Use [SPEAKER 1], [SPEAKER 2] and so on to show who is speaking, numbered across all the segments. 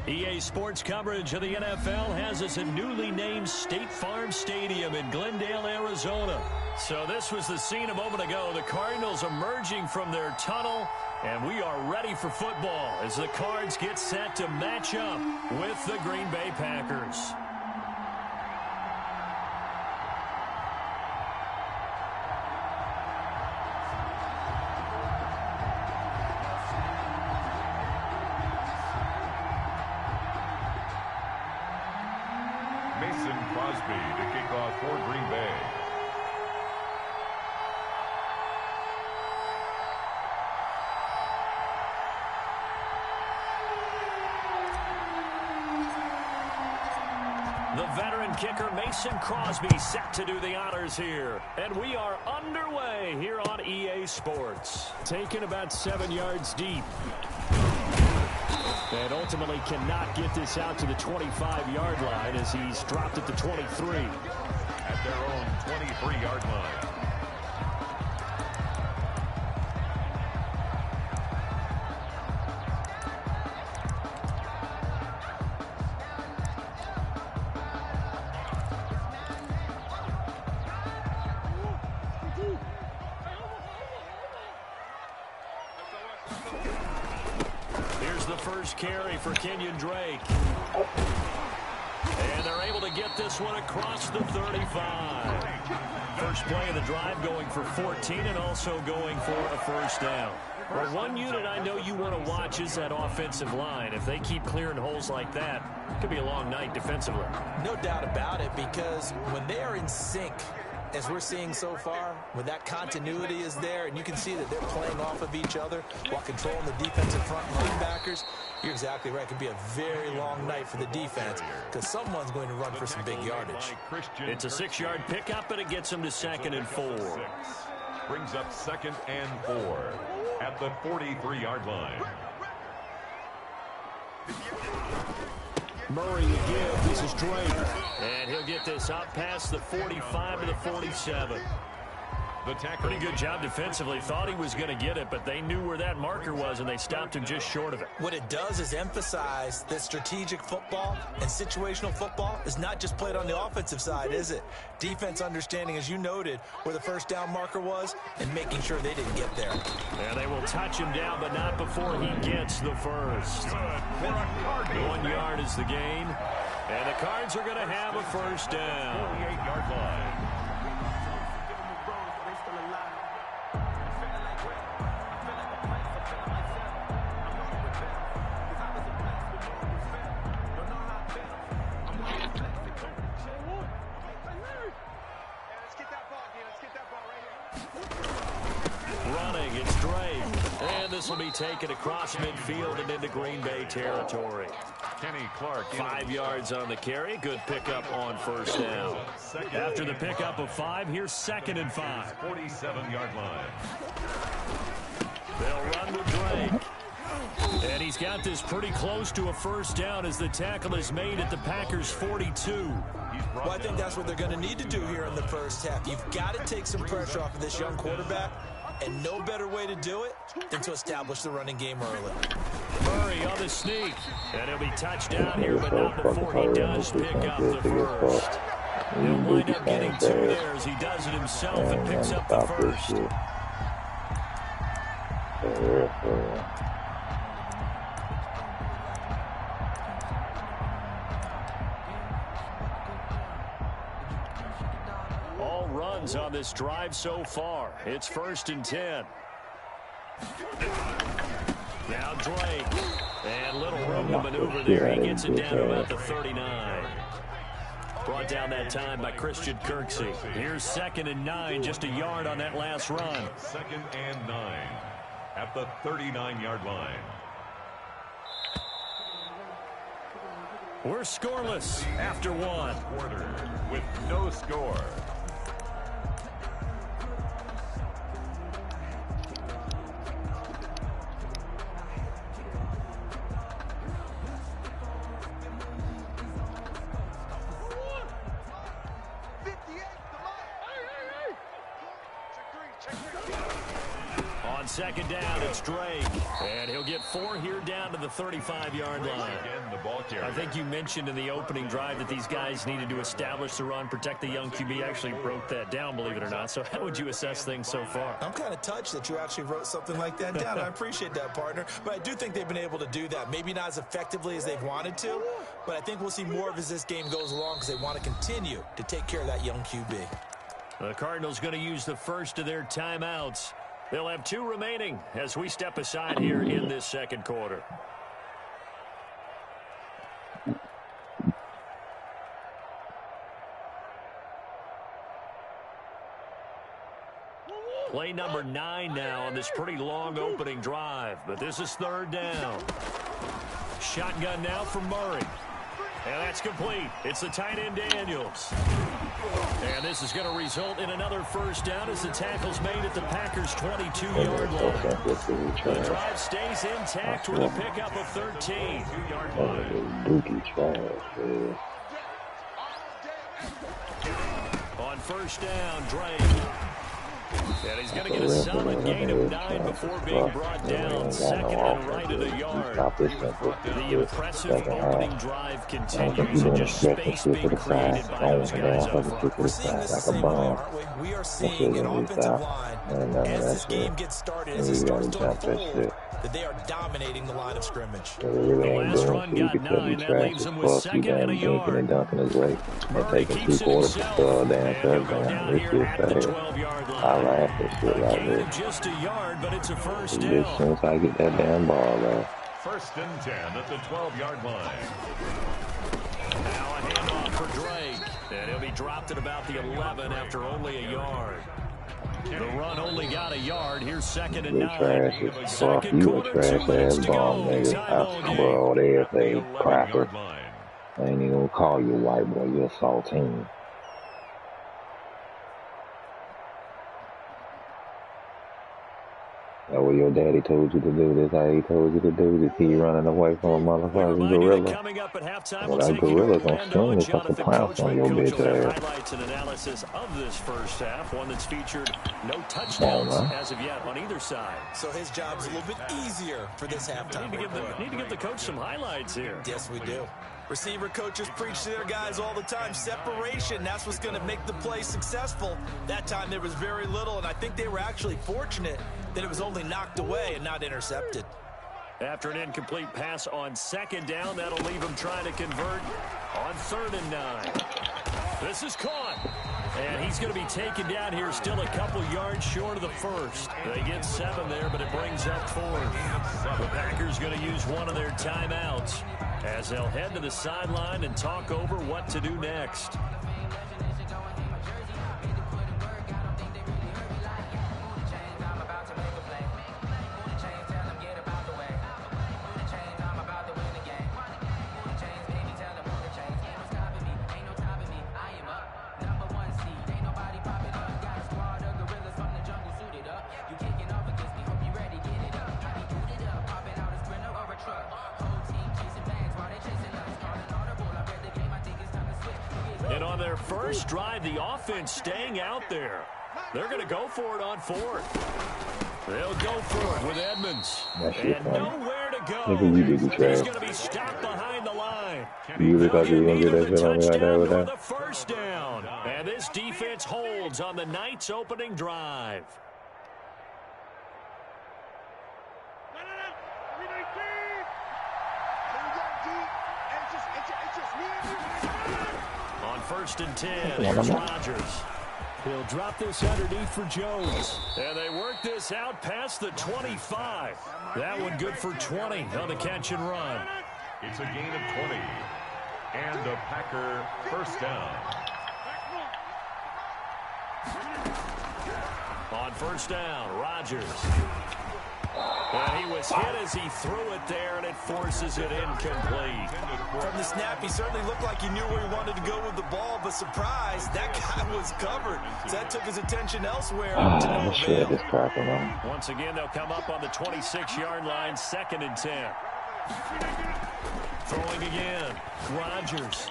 [SPEAKER 1] EA Sports coverage of the NFL has us at newly named State Farm Stadium in Glendale, Arizona. So this was the scene a moment ago. The Cardinals emerging from their tunnel, and we are ready for football as the Cards get set to match up with the Green Bay Packers.
[SPEAKER 2] Crosby to kick off for Green Bay.
[SPEAKER 1] The veteran kicker Mason Crosby set to do the honors here. And we are underway here on EA Sports. Taken about 7 yards deep. And ultimately cannot get this out to the 25-yard line as he's dropped at the 23.
[SPEAKER 2] At their own 23-yard line.
[SPEAKER 1] Carry for Kenyon Drake. And they're able to get this one across the 35. First play of the drive going for 14 and also going for a first down. Well, one unit I know you want to watch is that offensive line. If they keep clearing holes like that, it could be a long night defensively.
[SPEAKER 3] No doubt about it, because when they are in sync, as we're seeing so far, when that continuity is there and you can see that they're playing off of each other while controlling the defensive front linebackers, you're exactly right. It could be a very long night for the defense because someone's going to run for some big yardage.
[SPEAKER 1] It's a 6-yard pickup, and it gets them to 2nd and 4.
[SPEAKER 2] Brings up 2nd and 4 at the 43-yard line.
[SPEAKER 1] Murray to give. This is Drake. And he'll get this up past the 45 to the 47. Pretty good job defensively. Thought he was going to get it, but they knew where that marker was, and they stopped him just short of it.
[SPEAKER 3] What it does is emphasize that strategic football and situational football is not just played on the offensive side, is it? Defense understanding, as you noted, where the first down marker was and making sure they didn't get there.
[SPEAKER 1] And they will touch him down, but not before he gets the first. 1 yard is the gain, and the Cards are going to have a first down.
[SPEAKER 2] 48-yard line.
[SPEAKER 1] Running, it's Drake. And this will be taken across midfield and into Green Bay territory.
[SPEAKER 2] Kenny Clark.
[SPEAKER 1] 5 yards on the carry. Good pickup on first down. After the pickup of 5, here's 2nd and 5.
[SPEAKER 2] 47-yard line.
[SPEAKER 1] They'll run with Drake. And he's got this pretty close to a first down as the tackle is made at the Packers' 42.
[SPEAKER 3] Well, I think that's what they're going to need to do here in the first half. You've got to take some pressure off of this young quarterback, and no better way to do it than to establish the running game early.
[SPEAKER 1] Murray on the sneak, and he'll be touched down here, but not before he does pick up the first. He'll wind up getting 2 there as he does it himself and picks up the first. All runs on this drive so far. It's 1st and 10. Now Drake. And little room to maneuver there. He gets it down to about the 39. Brought down that time by Christian Kirksey. Here's 2nd and 9, just a yard on that last run.
[SPEAKER 2] 2nd and 9 at the 39-yard line.
[SPEAKER 1] We're scoreless after 1.
[SPEAKER 2] Quarter with no score.
[SPEAKER 1] On second down, it's Drake. And he'll get 4 here down to the 35-yard line. I think you mentioned in the opening drive that these guys needed to establish the run, protect the young QB. Actually broke that down, believe it or not. So how would you assess things so far?
[SPEAKER 3] I'm kind of touched that you actually wrote something like that down. I appreciate that, partner. But I do think they've been able to do that. Maybe not as effectively as they've wanted to, but I think we'll see more of as this game goes along because they want to continue to take care of that young QB.
[SPEAKER 1] The Cardinals going to use the first of their timeouts. They'll have 2 remaining as we step aside here in this second quarter. Play number 9 now on this pretty long opening drive, but this is 3rd down. Shotgun now for Murray. And that's complete. It's the tight end Daniels. And this is going to result in another first down as the tackle's made at the Packers' 22-yard line. The drive stays intact with a pickup of 13. On first down, Drake. And he's going to get a solid gain of 9 before being brought down. Second and right at a yard. The impressive opening drive continues and just space being created by those guys up front.
[SPEAKER 3] We're seeing this the same way, aren't we? We are seeing an offensive line as this game gets started, as it starts to unfold, that they are dominating the line of scrimmage.
[SPEAKER 1] The last run got 9. That leaves him with second and a yard. Murray keeps it himself, and he'll go down here at the 12-yard line. Gain of just a yard, but it's a first down.
[SPEAKER 4] As soon as I get that damn ball,
[SPEAKER 2] First and 10 at the 12-yard line.
[SPEAKER 1] Now a handoff for Drake. And he'll be dropped at about the 11 after only a yard. The run only got a yard. Here's second and 9. Second quarter, 2 minutes to go. Tie ball game.
[SPEAKER 4] Cracker. I ain't even gonna call you white boy, you're a saltine. That's what your daddy told you to do. This how he told you to do. This he running away from a motherfucking gorilla.
[SPEAKER 1] Coming up at halftime,
[SPEAKER 4] Well, that gorilla gonna swing this fucking pounce on your bitch ass.
[SPEAKER 1] Highlights and analysis of this first half, one that's featured no touchdowns as of yet on either side.
[SPEAKER 3] So his job's a little bit easier for this halftime.
[SPEAKER 1] Need to give the coach some highlights here.
[SPEAKER 3] Yes, we do. Receiver coaches preach to their guys all the time. Separation, that's what's going to make the play successful. That time there was very little, and I think they were actually fortunate that it was only knocked away and not intercepted.
[SPEAKER 1] After an incomplete pass on second down, that'll leave him trying to convert on 3rd and 9. This is caught. And he's going to be taken down here, still a couple yards short of the first. They get 7 there, but it brings up 4th. The Packers going to use one of their timeouts as they'll head to the sideline and talk over what to do next. And on their first drive, the offense staying out there. They're going to go for it on 4th. They'll go for it with Edmonds. And nowhere to go. He's going to be stopped behind the line.
[SPEAKER 4] You thought you were going to get that shit on me like that with that?
[SPEAKER 1] The first down. And this defense holds on the night's opening drive. On 1st and 10, here's Rodgers. He'll drop this underneath for Jones. And they work this out past the 25. That one good for 20 on the catch and run.
[SPEAKER 2] It's a gain of 20. And a Packer first down.
[SPEAKER 1] On first down, Rodgers. And he was hit as he threw it there, and it forces it incomplete.
[SPEAKER 3] From the snap, he certainly looked like he knew where he wanted to go with the ball, but surprise, that guy was covered. So that took his attention elsewhere.
[SPEAKER 1] Once again, they'll come up on the 26-yard line, 2nd and 10. Throwing again, Rodgers.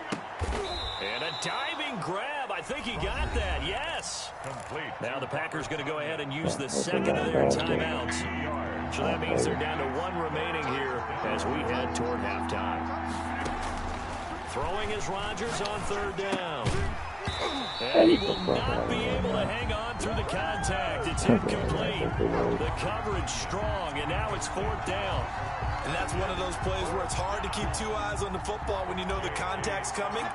[SPEAKER 1] And a diving grab. I think he got that. Yes.
[SPEAKER 2] Complete.
[SPEAKER 1] Now the Packers going to go ahead and use the second of their timeouts. So that means they're down to 1 remaining here as we head toward halftime. Throwing is Rodgers on 3rd down. And he will not be able to hang on through the contact. It's incomplete. The coverage strong, and now it's 4th down.
[SPEAKER 3] And that's one of those plays where it's hard to keep 2 eyes on the football when you know the contact's coming,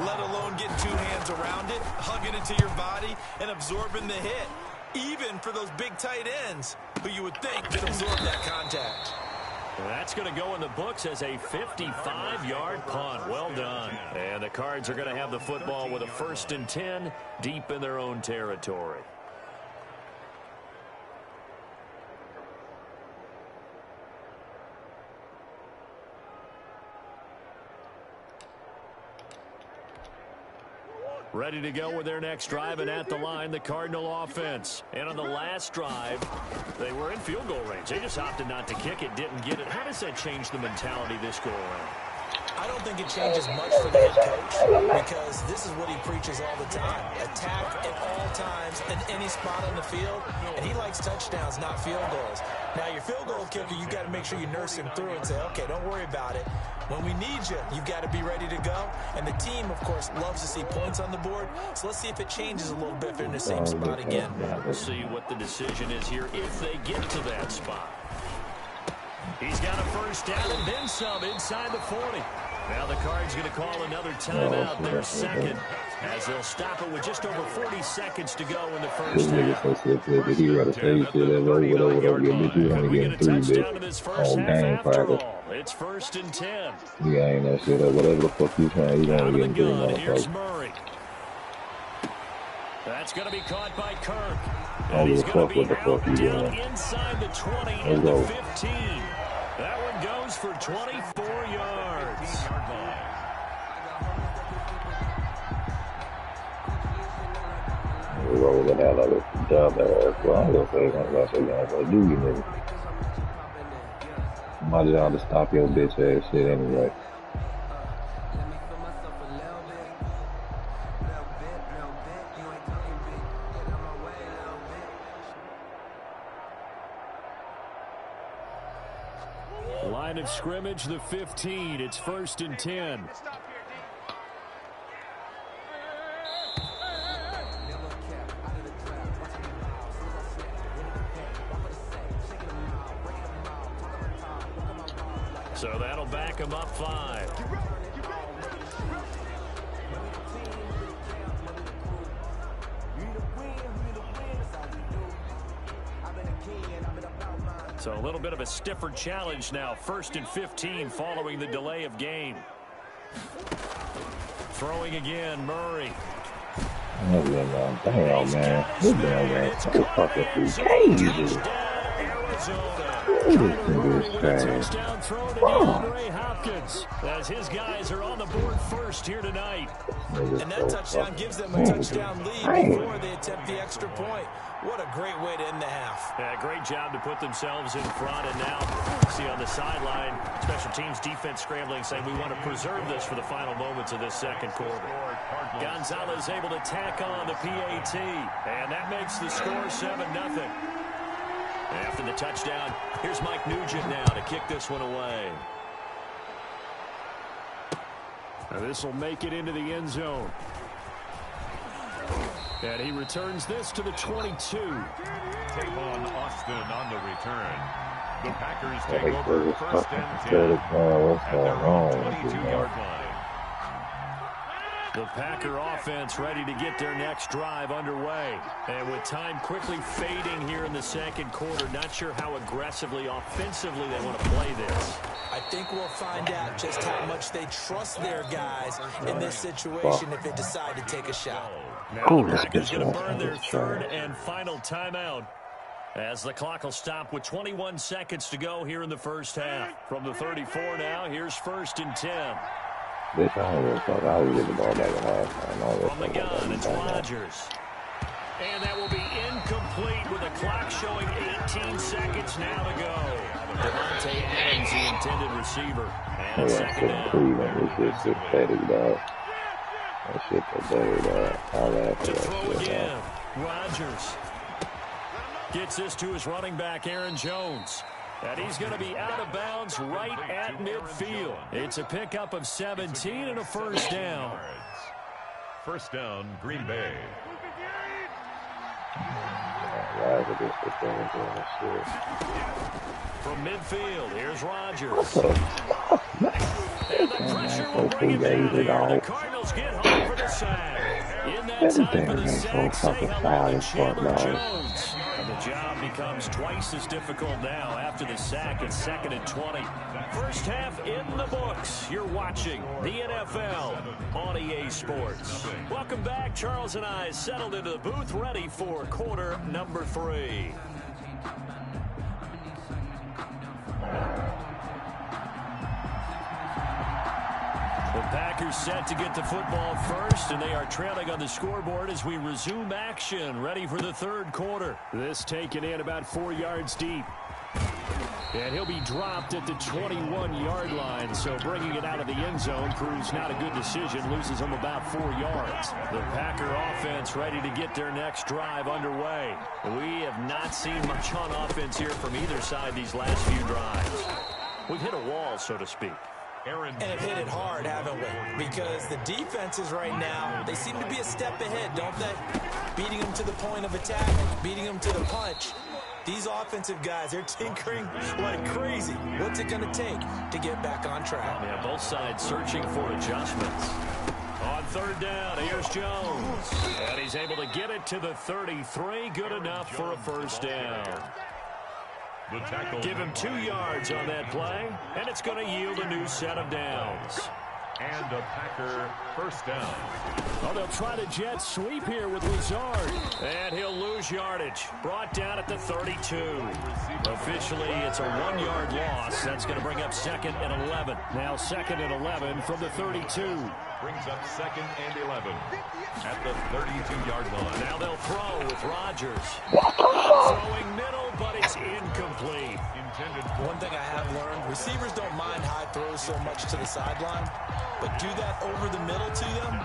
[SPEAKER 3] let alone getting 2 hands around it, hugging it to your body, and absorbing the hit. Even for those big tight ends who you would think could absorb that contact.
[SPEAKER 1] That's going to go in the books as a 55-yard punt. Well done. And the Cards are going to have the football with a 1st and 10 deep in their own territory. Ready to go with their next drive, and at the line, the Cardinal offense. And on the last drive, they were in field goal range. They just opted not to kick it, didn't get it. How does that change the mentality this go around?
[SPEAKER 3] I don't think it changes much for the head coach because this is what he preaches all the time. Attack at all times in any spot on the field, and he likes touchdowns, not field goals. Now, your field goal kicker, you got to make sure you nurse him through and say, okay, don't worry about it. When we need you, you got to be ready to go. And the team, of course, loves to see points on the board. So let's see if it changes a little bit if they're in the same spot again.
[SPEAKER 1] We'll see what the decision is here if they get to that spot. He's got a 1st down and then some inside the 40. Now the Cards going to call another timeout, their 2nd, as they'll stop it with just over 40 seconds to go in the 1st half. Could we get a touchdown to this first half after all? It's 1st and 10.
[SPEAKER 4] Yeah, ain't that shit up. Whatever the fuck you trying, you
[SPEAKER 1] Out
[SPEAKER 4] gonna
[SPEAKER 1] of
[SPEAKER 4] get
[SPEAKER 1] the gun,
[SPEAKER 4] into
[SPEAKER 1] here's Murray. That's going to be caught by Kirk.
[SPEAKER 4] I don't
[SPEAKER 1] And he's
[SPEAKER 4] give a
[SPEAKER 1] going
[SPEAKER 4] fuck
[SPEAKER 1] to
[SPEAKER 4] what
[SPEAKER 1] be
[SPEAKER 4] the fuck you
[SPEAKER 1] out
[SPEAKER 4] doing.
[SPEAKER 1] down inside the 20
[SPEAKER 4] Let's
[SPEAKER 1] and the
[SPEAKER 4] go.
[SPEAKER 1] 15. That one goes for 24 yards.
[SPEAKER 4] We roll it out of it. Dumbass. Well, I'm gonna say I'm gonna do you, nigga. My job to stop your bitch ass shit anyway.
[SPEAKER 1] Line of scrimmage, the 15. It's 1st and 10. So that'll back him up 5. So a little bit of a stiffer challenge now. 1st and 15 following the delay of game. Throwing again, Murray.
[SPEAKER 4] Damn, man. This damn man. So fucking crazy.
[SPEAKER 1] Touchdown throw to DeAndre Hopkins as his guys are on the board first here tonight.
[SPEAKER 3] And that touchdown gives them a touchdown lead before they attempt the extra point. What a great way to end the half.
[SPEAKER 1] Yeah, great job to put themselves in front. And now, see on the sideline, special teams defense scrambling, saying we want to preserve this for the final moments of this 2nd quarter. Gonzalez able to tack on the PAT. And that makes the score 7-0. After the touchdown, here's Mike Nugent now to kick this one away. Now this will make it into the end zone. And he returns this to the 22.
[SPEAKER 2] Tavon Austin on the return. The Packers take over 1st and 10 at their own 22-yard line.
[SPEAKER 1] The Packer offense ready to get their next drive underway. And with time quickly fading here in the 2nd quarter, not sure how aggressively, offensively they want to play this.
[SPEAKER 3] I think we'll find out just how much they trust their guys in this situation if they decide to take a shot.
[SPEAKER 1] Now the Packers going to burn their 3rd and final timeout as the clock will stop with 21 seconds to go here in the 1st half. From the 34 now, here's 1st and 10.
[SPEAKER 4] Bitch, I don't give a fuck. I always get the ball back at halftime.
[SPEAKER 1] From the gun, it's Rodgers. And that will be incomplete with the clock showing 18 seconds now to go. Devontae Adams, the intended receiver. And 2nd down.
[SPEAKER 4] This is pathetic, dog. That shit today, I laugh at
[SPEAKER 1] To
[SPEAKER 4] that
[SPEAKER 1] throw
[SPEAKER 4] shit,
[SPEAKER 1] again. Rodgers gets this to his running back, Aaron Jones. And he's going to be out of bounds right at midfield. It's a pickup of 17 and a first down.
[SPEAKER 2] First down, Green Bay.
[SPEAKER 1] From midfield, here's Rodgers. And the pressure will bring him down here. The Cardinals get home for the sack. In that time for the sack, say hello to Chandler Jones. And the job becomes twice as difficult now after the sack. It's 2nd and 20. First half in the books. You're watching the NFL on EA Sports. Welcome back. Charles and I settled into the booth, ready for quarter number 3. The Packers set to get the football first, and they are trailing on the scoreboard as we resume action, ready for the third quarter. This taken in about 4 yards deep. And he'll be dropped at the 21-yard line, so bringing it out of the end zone proves not a good decision, loses him about 4 yards. The Packer offense ready to get their next drive underway. We have not seen much on offense here from either side these last few drives. We've hit a wall, so to speak.
[SPEAKER 3] And have hit it hard, haven't we? Because the defenses right now, they seem to be a step ahead, don't they? Beating them to the point of attack, beating them to the punch. These offensive guys, they're tinkering like crazy. What's it going to take to get back on track?
[SPEAKER 1] Yeah, both sides searching for adjustments. On third down, here's Jones. And he's able to get it to the 33. Good enough for a first down. Give him 2 yards on that play, and it's going to yield a new set of downs.
[SPEAKER 2] And a Packer first down.
[SPEAKER 1] Oh, they'll try to jet sweep here with Lazard. And he'll lose yardage. Brought down at the 32. Officially, it's a 1-yard loss. That's going to bring up 2nd and 11. Now 2nd and 11 from the 32.
[SPEAKER 2] Brings up 2nd and 11 at the 32-yard line.
[SPEAKER 1] Now they'll throw with Rodgers. Throwing middle, but it's incomplete.
[SPEAKER 3] One thing I have learned, receivers don't mind high throws so much to the sideline, but do that over the middle to them,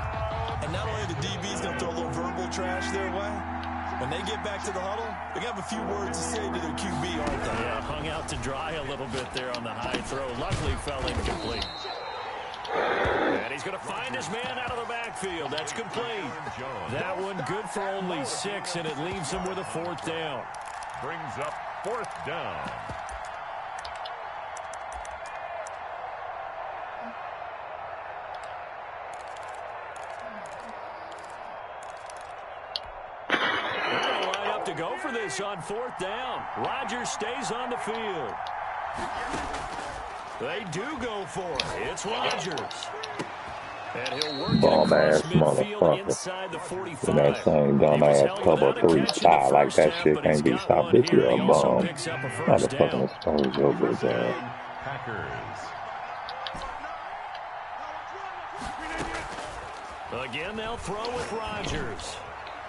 [SPEAKER 3] and not only the DB's going to throw a little verbal trash their way, when they get back to the huddle, they're going to have a few words to say to their QB, aren't they?
[SPEAKER 1] Yeah, hung out to dry a little bit there on the high throw. Luckily fell incomplete. And he's going to find his man out of the backfield. That's complete. That one good for only 6, and it leaves him with a 4th down.
[SPEAKER 2] Brings up 4th down.
[SPEAKER 1] To go for this on 4th down. Rodgers stays on the field. They do go for it. It's Rodgers. And he'll work across midfield inside the 45.
[SPEAKER 4] That same dumbass cover 3 style like that shit can't be stopped. This year a bum. Not to fucking expose your bitch ass.
[SPEAKER 2] Packers.
[SPEAKER 1] Again, they'll throw with Rodgers.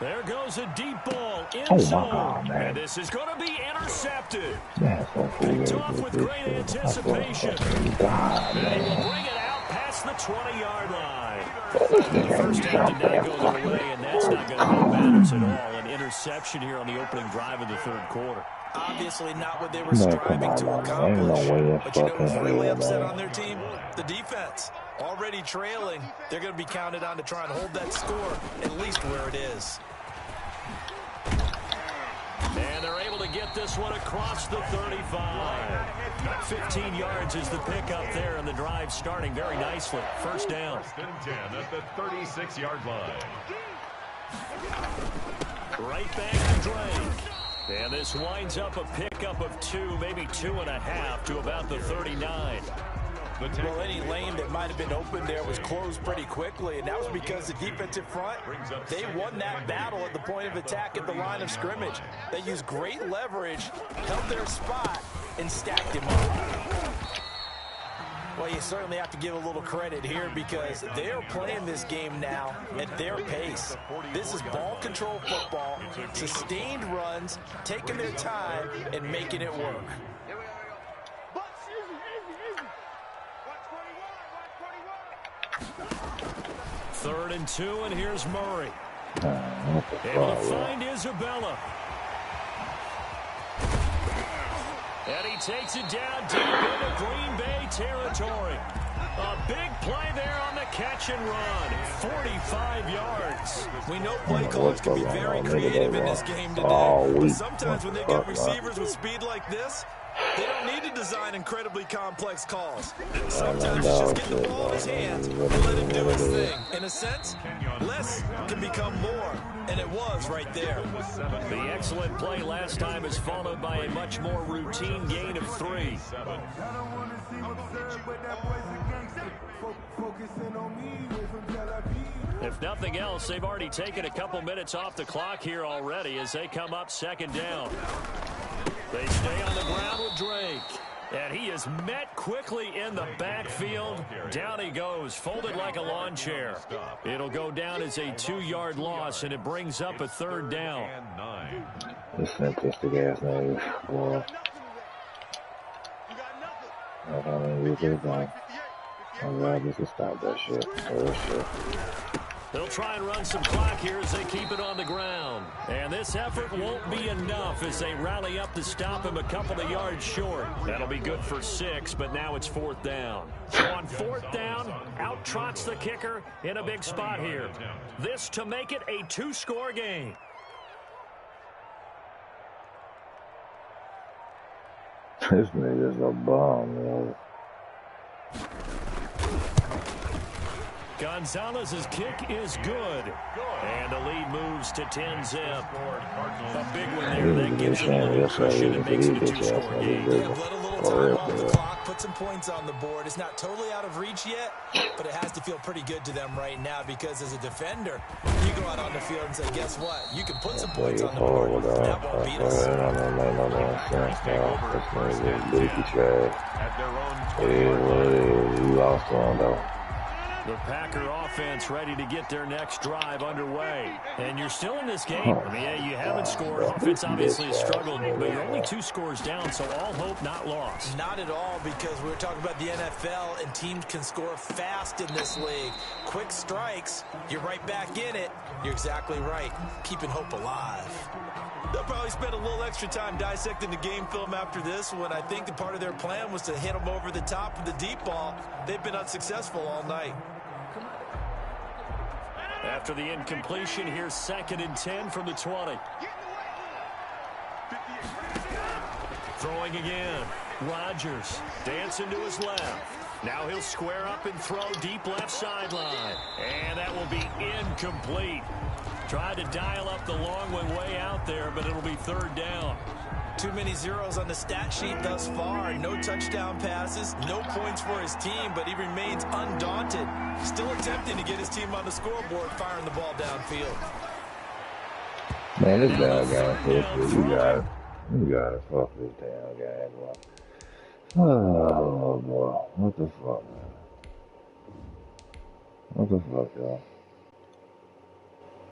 [SPEAKER 1] There goes a deep ball in zone.
[SPEAKER 4] God,
[SPEAKER 1] and this is going to be intercepted.
[SPEAKER 4] So
[SPEAKER 1] Picked off with great anticipation. And he will bring it out past the 20-yard line. The first down did not go their way, and that's not going to help matters at all. An interception here on the opening drive of the third quarter.
[SPEAKER 3] Obviously not what they were striving to accomplish. But you know who's really upset on their team? The defense. Already trailing, they're going to be counted on to try and hold that score at least where it is.
[SPEAKER 1] And they're able to get this one across the 35. 15 yards is the pickup there, and the drive starting very nicely. First down.
[SPEAKER 2] 1st and 10 at the 36-yard line.
[SPEAKER 1] Right back to Drake. And this winds up a pickup of 2, maybe 2.5 to about the 39.
[SPEAKER 3] Well, any lane that might have been open there was closed pretty quickly, and that was because the defensive front, they won that battle at the point of attack at the line of scrimmage. They used great leverage, held their spot, and stacked him up. Well, you certainly have to give a little credit here because they're playing this game now at their pace. This is ball control football, sustained runs, taking their time, and making it work.
[SPEAKER 1] 3rd and 2, and here's Murray.
[SPEAKER 4] What the
[SPEAKER 1] Able to
[SPEAKER 4] fuck,
[SPEAKER 1] find Isabella. And he takes it down deep into Green Bay territory. A big play there on the catch and run. 45 yards.
[SPEAKER 3] We know play callers can be very creative in this game today. But sometimes when they get receivers with speed like this, they don't need to design incredibly complex calls. Sometimes it's just getting the ball in his hands and let him do his thing. In a sense, less can become more, and it was right there.
[SPEAKER 1] The excellent play last time is followed by a much more routine gain of 3. If nothing else, they've already taken a couple minutes off the clock here already as they come up 2nd down. They stay on the ground with Drake. And he is met quickly in the backfield. Down he goes, folded like a lawn chair. It'll go down as a 2-yard loss, and it brings up a 3rd down.
[SPEAKER 4] This fantastic ass name, boy. I don't know what you're doing. I'm glad you can stop that shit. Oh, shit.
[SPEAKER 1] They'll try and run some clock here as they keep it on the ground. And this effort won't be enough as they rally up to stop him a couple of yards short. That'll be good for 6, but now it's 4th down. So on 4th down, out trots the kicker in a big spot here. This to make it a 2-score game.
[SPEAKER 4] This nigga's a bum, yo.
[SPEAKER 1] Gonzalez's kick is good. And the lead moves to 10-zip. A big one there. That gives you a little cushion and makes it a 2-score game.
[SPEAKER 3] Yeah, let a little time off the clock, put some points on the board. It's not totally out of reach yet, but it has to feel pretty good to them right now because as a defender, you go out on the field and say, guess what? You can put some points on the board. That won't beat us.
[SPEAKER 4] You lost one, though.
[SPEAKER 1] The Packer offense ready to get their next drive underway. And you're still in this game. I mean, yeah, you haven't scored. Offense obviously has struggled, but you're only 2 scores down, so all hope not lost.
[SPEAKER 3] Not at all, because we were talking about the NFL, and teams can score fast in this league. Quick strikes, you're right back in it. You're exactly right. Keeping hope alive. They'll probably spend a little extra time dissecting the game film after this one. I think the part of their plan was to hit them over the top of the deep ball. They've been unsuccessful all night.
[SPEAKER 1] After the incompletion, here's 2nd and 10 from the 20. Throwing again. Rodgers dancing to his left. Now he'll square up and throw deep left sideline. And that will be incomplete. Tried to dial up the long one way out there, but it'll be 3rd down.
[SPEAKER 3] Too many zeros on the stat sheet thus far. No touchdown passes, no points for his team, but he remains undaunted. Still attempting to get his team on the scoreboard, firing the ball downfield.
[SPEAKER 4] Man, this damn guy, you got it. You got it. Fuck this damn guy, boy. Oh, boy. What the fuck, man? What the fuck, y'all?